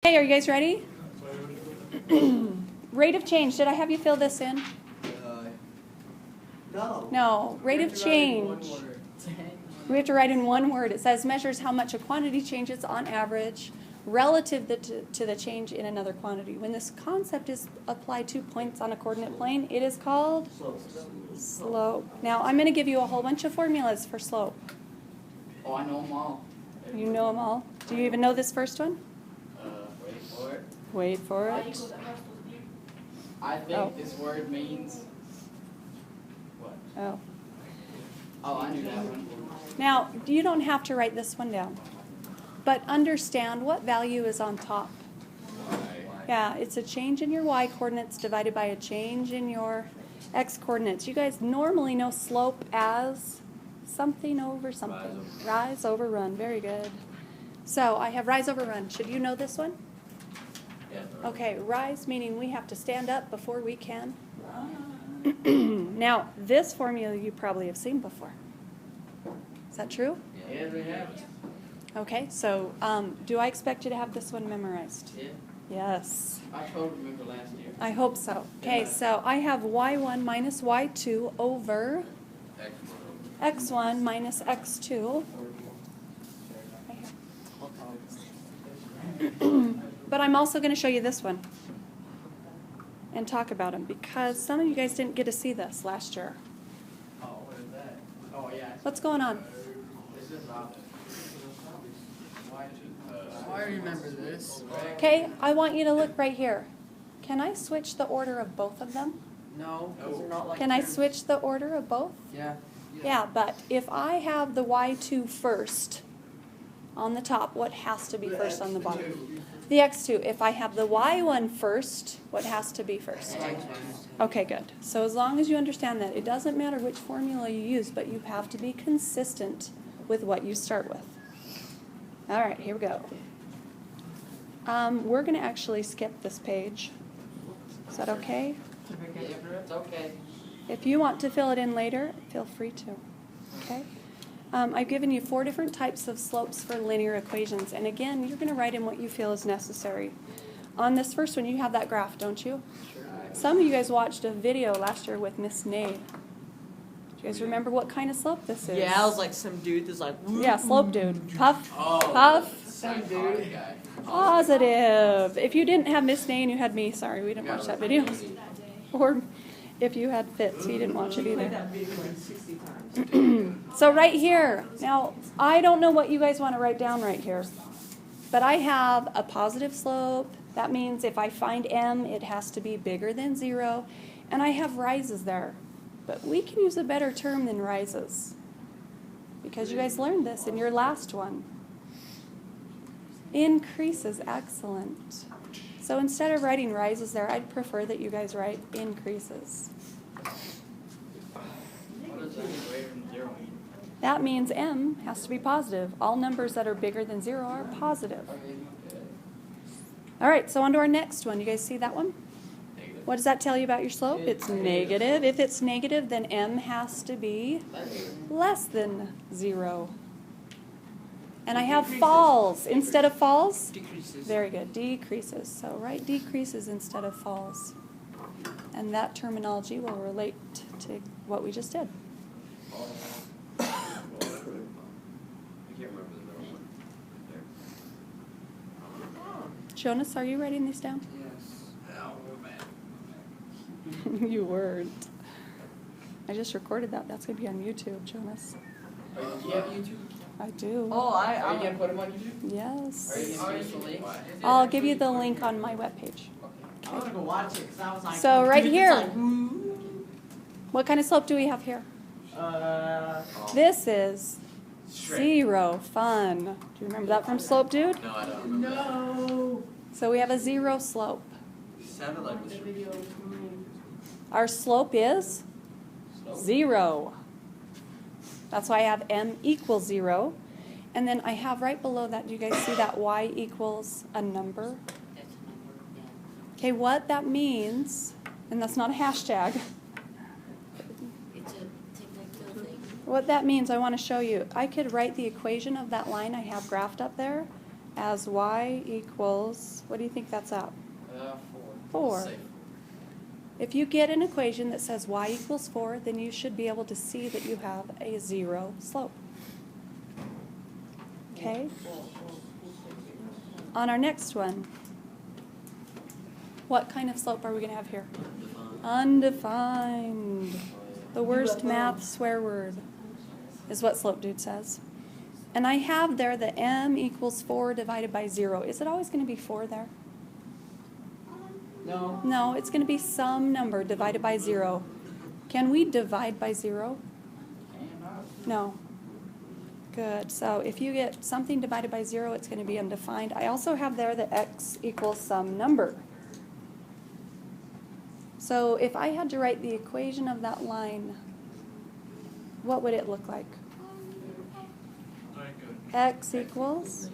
Hey, are you guys ready? Rate of change. Did I have you fill this in? No. No. Rate of change. We have to write in one word. It says measures how much a quantity changes on average relative to the change in another quantity. When this concept is applied to points on a coordinate plane, it is called slope. Now, I'm going to give you a whole bunch of formulas for slope. Oh, I know them all. You know them all. Do you even know this first one? Wait for it. Wait for it. I think this word means what? Oh. Oh, I knew that one. Now, you don't have to write this one down, but understand what value is on top. Yeah, it's a change in your y coordinates divided by a change in your x coordinates. You guys normally know slope as something over something. Rise over run. Very good. So I have rise over run. Should you know this one? Yeah. Okay, rise meaning we have to stand up before we can run. Now, this formula you probably have seen before. Is that true? Yeah, we have. Okay, so do I expect you to have this one memorized? Yeah. Yes. I totally remember last year. I hope so. Okay, so I have y1 minus y2 over x1 minus x2. But I'm also going to show you this one and talk about them because some of you guys didn't get to see this last year. Oh, what is that? Oh, yeah. What's going on? This is I remember this. Okay, I want you to look right here. Can I switch the order of both of them? No, because they're not like. Can I switch the order of both? Yeah. Yeah, but if I have the y2 first on the top, what has to be first on the bottom? The x2. If I have the y1 first, what has to be first? Okay, good. So as long as you understand that, it doesn't matter which formula you use, but you have to be consistent with what you start with. All right, here we go. We're going to actually skip this page. Is that okay? It's okay. If you want to fill it in later, feel free to. Okay? I've given you 4 different types of slopes for linear equations. And again, you're going to write in what you feel is necessary. On this first one, you have that graph, don't you? Some of you guys watched a video last year with Miss Nay. Do you guys remember what kind of slope this is? Yeah, I was like some dude that's like. Yeah, slope dude. Puff, Oh, puff, some dude. Guy. positive. If you didn't have Miss Nay and you had me, sorry, we didn't watch that video. Or if you had Fitz, he didn't watch it either. So right here, now I don't know what you guys want to write down right here, but I have a positive slope. That means if I find m, it has to be bigger than 0, and I have rises there. But we can use a better term than rises because you guys learned this in your last one. Increases, excellent. So instead of writing rises there, I'd prefer that you guys write increases. What does any greater than 0 mean? That means m has to be positive. All numbers that are bigger than 0 are positive. All right, so on to our next one. You guys see that one? Negative. What does that tell you about your slope? It's negative. If it's negative, then m has to be less than 0. And I have falls instead of falls. Decreases. Very good. Decreases. So write decreases instead of falls. And that terminology will relate to what we just did. I can't remember the middle one. There. Jonas, are you writing these down? Yes. Oh, man. You weren't. I just recorded that. That's going to be on YouTube, Jonas. Do you have YouTube? I do. Oh, Are you going to put them on YouTube? Yes. Are you going to give us the link? I'll give you the link on my webpage. I want to go watch it because I was like. So right dude, here. it's like, ooh. What kind of slope do we have here? Uh, This is Shrek. 0. Fun. Do you remember that from Slope Dude? No, I don't remember. no. So we have a 0 slope. Sounded like it was Our slope is 0. That's why I have m equals 0. And then I have right below that, do you guys see that y equals a number? Okay, what that means, and that's not a hashtag. It's a technical thing. What that means, I want to show you. I could write the equation of that line I have graphed up there as y equals, what do you think that's at? 4. Safe. If you get an equation that says y equals 4, then you should be able to see that you have a 0 slope. Okay? On our next one, what kind of slope are we going to have here? Undefined. The worst math swear word is what slope dude says. And I have there that m equals 4 divided by 0. Is it always going to be 4 there? No. No, it's going to be some number divided by 0. Can we divide by 0? No. Good. So if you get something divided by 0, it's going to be undefined. I also have there that x equals some number. So if I had to write the equation of that line, what would it look like? X equals?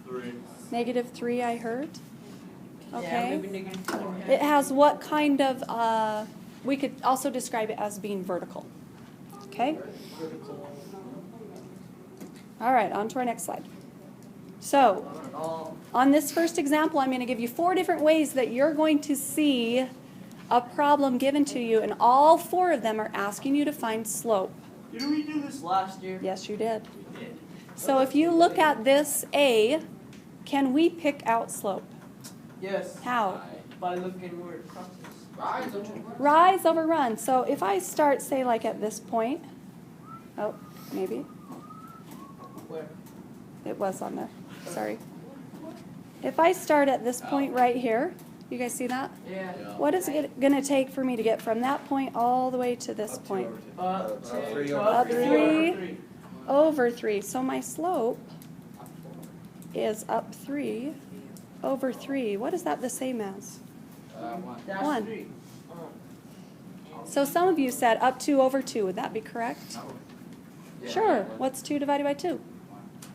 -3, I heard. Okay. It has what kind of, we could also describe it as being vertical. Okay? All right, on to our next slide. So, on this first example, I'm going to give you 4 different ways that you're going to see a problem given to you, and all 4 of them are asking you to find slope. Didn't we do this last year? Yes, you did. So if you look at this A, can we pick out slope? Yes. How? By looking where it crosses. Rise over. Rise over run. So if I start, say, like at this point, oh, maybe. Where? It was on there. Sorry. If I start at this point right here, you guys see that? Yeah. What is it going to take for me to get from that point all the way to this point? Up 3 Up three 3 over 3. over 3. So my slope is up 3 over 3. What is that the same as? 1. Dash 1. 3. So some of you said up 2 over 2. Would that be correct? Yeah. Sure. What's 2 divided by 2?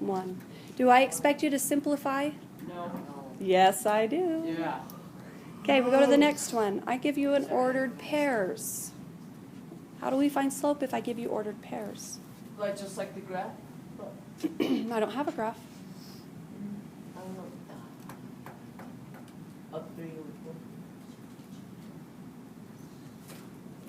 1. Do I expect you to simplify? No. Yes, I do. Yeah. Okay, we go to the next one. I give you an ordered pairs. How do we find slope if I give you ordered pairs? Like just like the graph? I don't have a graph. I don't know. Up 3 over 4.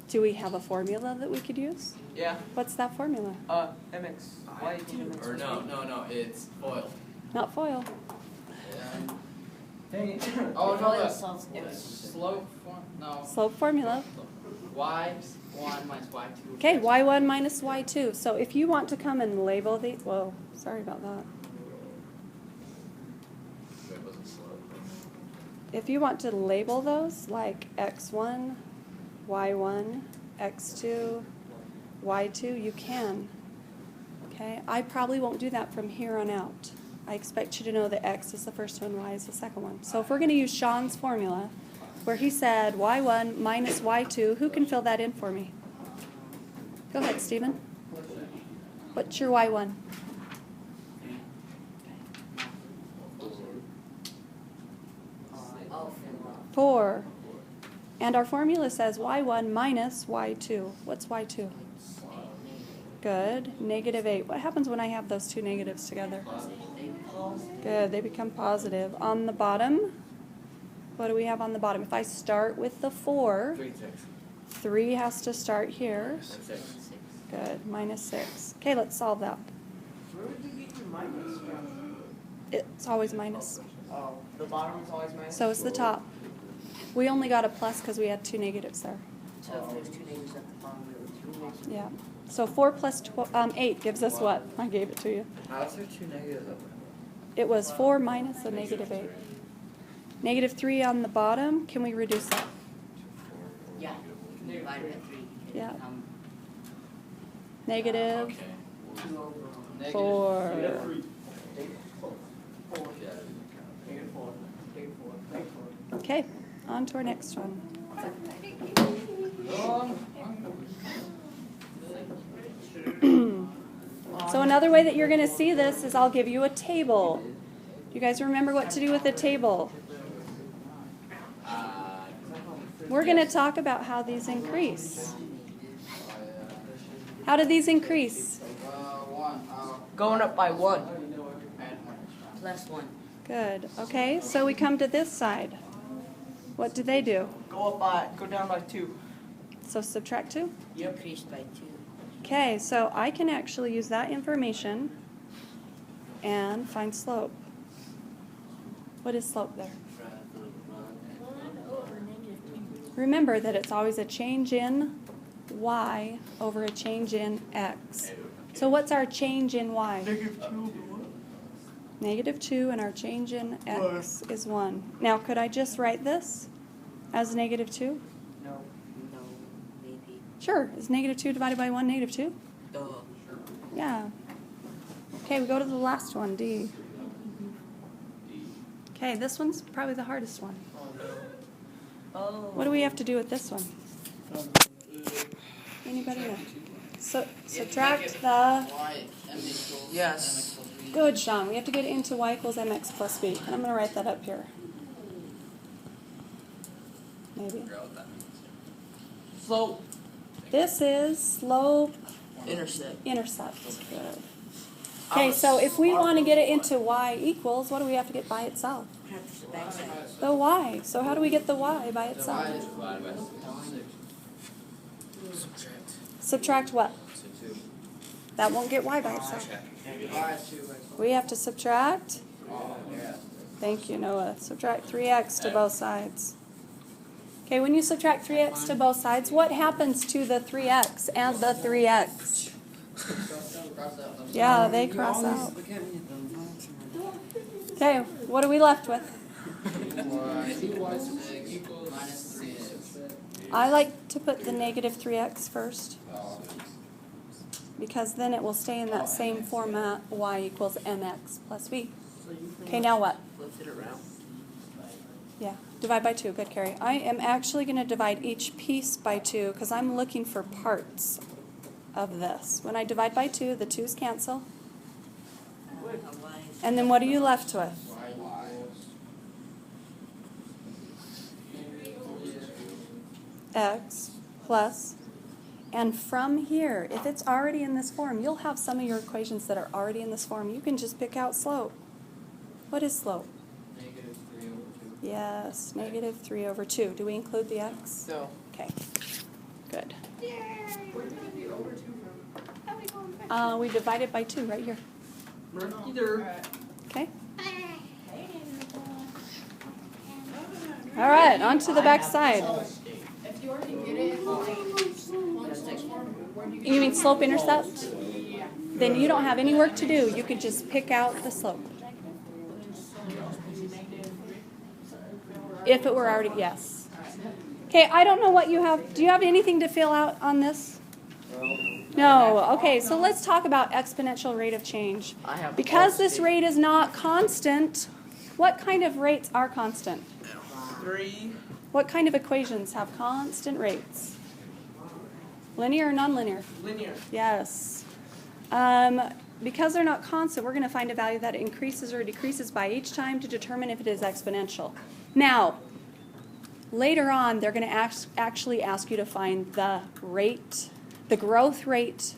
Do we have a formula that we could use? Yeah. What's that formula? MX. Y equals MX. Or no, it's foil. Not FOIL. Hey. Oh, no, Foil that's solves it's this. slope form. No. Slope formula. Y1 minus Y2. Okay, y1 minus y2. So if you want to come and label the, whoa, sorry about that. If you want to label those like x1, y1, x2, y2, you can. Okay, I probably won't do that from here on out. I expect you to know that x is the first one, y is the second one. So if we're going to use Sean's formula, where he said y1 minus y2, who can fill that in for me? Go ahead, Stephen. What's your y1? Oh, 4. And our formula says y1 minus y2. What's y2? Good. -8. What happens when I have those two negatives together? Good. They become positive. On the bottom, what do we have on the bottom? If I start with the 4, 3 has to start here. Good. -6. Okay, let's solve that. Where would you get your minus from? It's always minus. Oh, the bottom is always minus? So is the top. We only got a plus because we had two negatives there. so if there's 2 negatives at the bottom, it would be negative. Yeah. So 4 plus 8 gives us what? I gave it to you. How's there 2 negatives up? It was 4 minus a -8. -3 on the bottom. Can we reduce that? Yeah, divided by 3. It Yeah. become Negative Okay. 2 over. Negative. 4. Negative 4. Negative 4. Negative 4. Negative 4. Okay, on to our next one. So another way that you're going to see this is I'll give you a table. You guys remember what to do with a table? We're going to talk about how these increase. How do these increase? Going up by 1. plus 1. Good. Okay, so we come to this side. What do they do? Go down by 2. So subtract 2? Increase by 2. Okay, so I can actually use that information and find slope. What is slope there? Remember that it's always a change in y over a change in x. So what's our change in y? Negative 2, and our change in x is 1. Now, could I just write this as negative 2? No. No, maybe. Sure. Is negative 2 divided by 1 negative 2? Duh. Yeah. Okay, we go to the last one, D. Okay, this one's probably the hardest one. Oh. What do we have to do with this one? Anybody know? So subtract the... Y, m equals Yes. m equals b. Good, Sean. We have to get into y equals mx plus b. And I'm going to write that up here. Maybe. Figure out what that means. Slope. This is slope Intercept. intercept. Good. Okay, so if we want to get it into y equals, what do we have to get by itself? Practice the backside. The y. So how do we get the y by Y itself? is divided by 6. Subtract what? So 2. That won't get y by itself. We have to subtract. Thank you, Noah. Subtract 3x to both sides. Okay, when you subtract 3x to both sides, what happens to the 3x and the 3x? Yeah, they cross out. Okay, what are we left with? Minus 3 is. I like to put the negative 3x first, because then it will stay in that same format, y equals mx plus b. Okay, now what? Flip it around. Yeah, divide by 2. Good, Carrie. I am actually going to divide each piece by 2 because I'm looking for parts of this. When I divide by 2, the 2's cancel. And then what are you left with? X plus. And from here, if it's already in this form, you'll have some of your equations that are already in this form. You can just pick out slope. What is slope? Negative 3 over 2. Yes, negative 3 over 2. Do we include the x? No. Okay, good. Where did the over 2 from? We divided by 2 right here. Either. Okay? All right, on to the back side. If you already get it, where do you You mean slope intercept? Yeah. Then you don't have any work to do. You could just pick out the slope. If it were already, yes. Okay, I don't know what you have. Do you have anything to fill out on this? No. Okay, so let's talk about exponential rate of change. I have Because this rate is not constant, what kind of rates are constant? 3. What kind of equations have constant rates? Linear or nonlinear? Linear. Yes. Because they're not constant, we're going to find a value that increases or decreases by each time to determine if it is exponential. Now, later on, they're going to actually ask you to find the rate, the growth rate,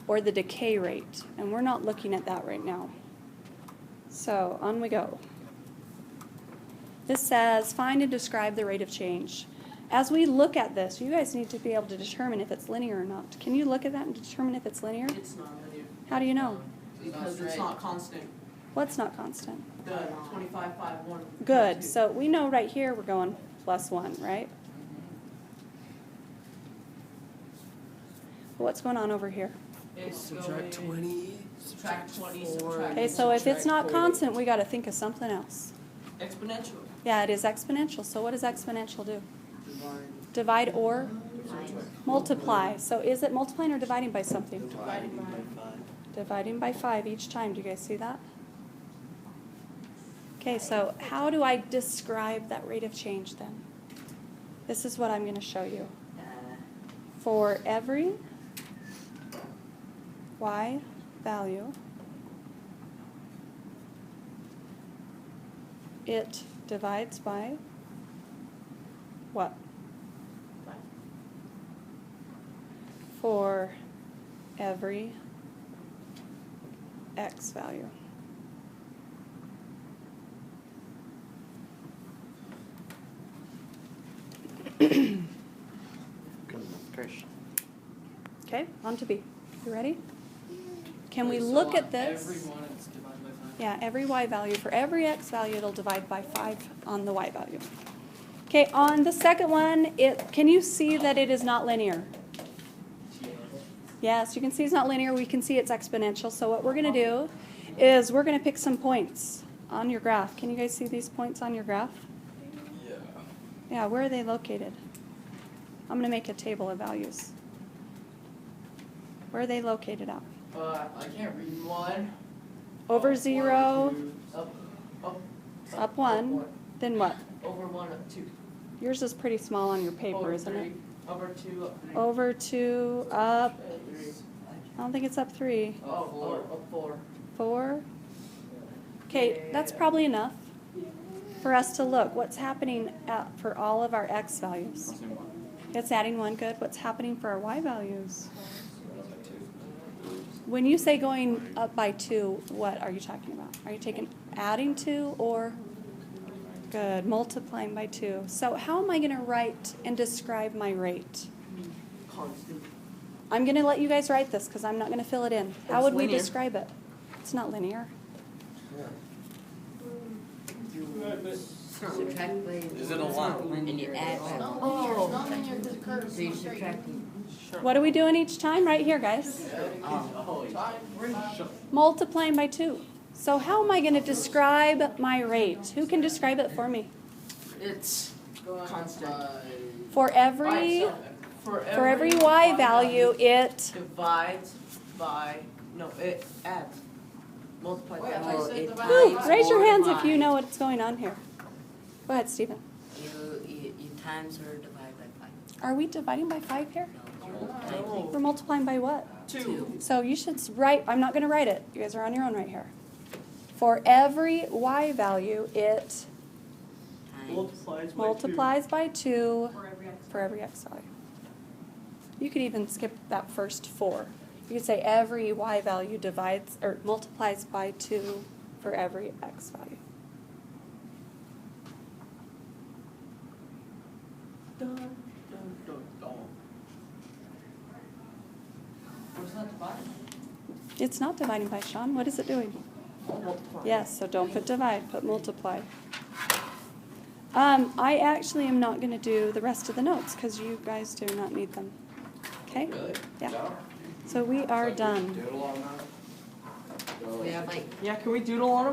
or the decay rate. And we're not looking at that right now. So, on we go. This says, find and describe the rate of change. As we look at this, you guys need to be able to determine if it's linear or not. Can you look at that and determine if it's linear? It's not linear. How do you know? Because it's not constant. What's not constant? The 25, 5, 1. Good. So we know right here we're going plus 1, right? What's going on over here? It's Subtract going- 20. Subtract 20, four. subtract. Okay, so if it's not constant, we got to think of something else. Exponential. Yeah, it is exponential. So what does exponential do? Divide or multiply. So is it multiplying or dividing by something? Divided by 5. Dividing by 5 each time. Do you guys see that? Okay, so how do I describe that rate of change then? This is what I'm going to show you. For every y value, it divides by what? For every x value. Trish. Okay, on to B. You ready? Can we So look on at this? Every one, it's divided by 5. Yeah, every y value. For every x value, it'll divide by 5 on the y value. Okay, on the second one, can you see that it is not linear? Yes, you can see it's not linear. We can see it's exponential. So what we're going to do is we're going to pick some points on your graph. Can you guys see these points on your graph? Yeah. Yeah, where are they located? I'm going to make a table of values. Where are they located at? I can't read one. Over 0, Up, up 1, then what? Over 1, up 2. Yours is pretty small on your paper, Over isn't 3, it? Over 2, up 3. Over 2, up, 3. I don't think it's up 3. Up 4. 4. Okay, that's probably enough for us to look. What's happening for all of our x values? It's adding 1, good. What's happening for our y values? When you say going up by 2, what are you talking about? Are you adding 2 or? Good, multiplying by 2. So how am I going to write and describe my rate? Constant. I'm going to let you guys write this because I'm not going to fill it in. How It's would we linear. describe it? It's not linear. Subtract by. Is it a line? And you add by. Non-linear, non-linear just curves. So you're straight. subtracting. What are we doing each time? Right here, guys. Multiplying by 2. So how am I going to describe my rate? Who can describe it for me? It's constant. For every For y value, it divides by, no, it adds. Multiplies by. Well, it Whew, times raise your or hands if you divide. know what's going on here. Go ahead, Stephen. You times or divide by 5. Are we dividing by 5 here? No. We're multiplying by what? 2. So you should write, I'm not going to write it. You guys are on your own right here. For every y value, it Times. multiplies by 2 for every x value. You could even skip that first 4. You could say every y value divides or multiplies by 2 for every x value. What's that divided? It's not dividing by, Sean. What is it doing? Multiply. Yes, so don't put divide, put multiply. I actually am not going to do the rest of the notes because you guys do not need them. Okay? Really? Yeah. So we are done. Doodle on that? We have like Yeah, can we doodle on them?